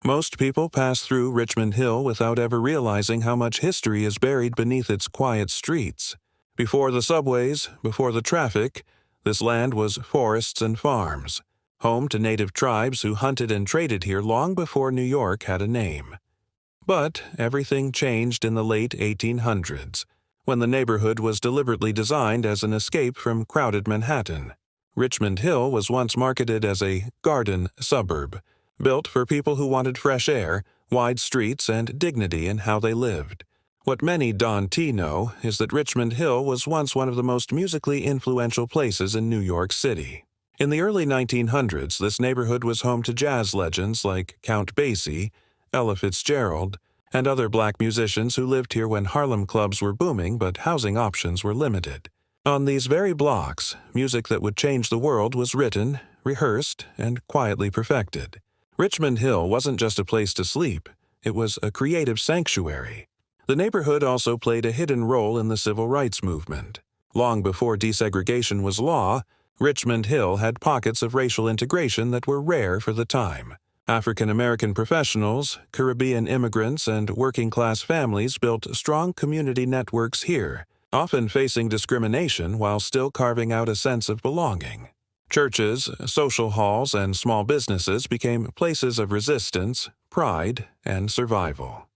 Most people pass through Richmond Hill without ever realizing how much history is buried beneath its quiet streets. Before the subways, before the traffic, this land was forests and farms, home to native tribes who hunted and traded here long before New York had a name. But everything changed in the late 1800s, when the neighborhood was deliberately designed as an escape from crowded Manhattan. Richmond Hill was once marketed as a garden suburb, built for people who wanted fresh air, wide streets, and dignity in how they lived. What many don't know is that Richmond Hill was once one of the most musically influential places in New York City. In the early 1900s, this neighborhood was home to jazz legends like Count Basie, Ella Fitzgerald, and other black musicians who lived here when Harlem clubs were booming but housing options were limited. On these very blocks, music that would change the world was written, rehearsed, and quietly perfected. Richmond Hill wasn't just a place to sleep, it was a creative sanctuary. The neighborhood also played a hidden role in the civil rights movement. Long before desegregation was law, Richmond Hill had pockets of racial integration that were rare for the time. African-American professionals, Caribbean immigrants, and working-class families built strong community networks here, often facing discrimination while still carving out a sense of belonging. Churches, social halls, and small businesses became places of resistance, pride, and survival.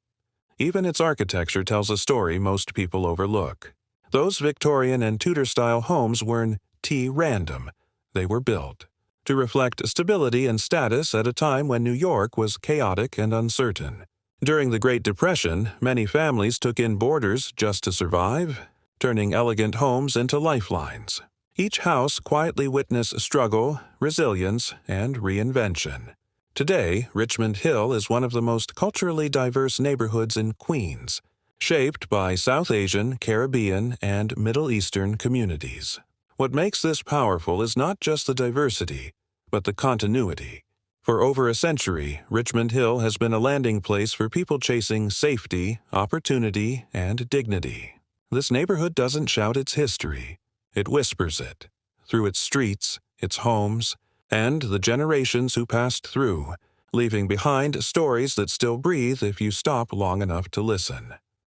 Even its architecture tells a story most people overlook. Those Victorian and Tudor-style homes weren't random. They were built to reflect stability and status at a time when New York was chaotic and uncertain. During the Great Depression, many families took in boarders just to survive, turning elegant homes into lifelines. Each house quietly witnessed struggle, resilience, and reinvention. Today, Richmond Hill is one of the most culturally diverse neighborhoods in Queens, shaped by South Asian, Caribbean, and Middle Eastern communities. What makes this powerful is not just the diversity, but the continuity. For over a century, Richmond Hill has been a landing place for people chasing safety, opportunity, and dignity. This neighborhood doesn't shout its history. It whispers it, through its streets, its homes, and the generations who passed through, leaving behind stories that still breathe if you stop long enough to listen.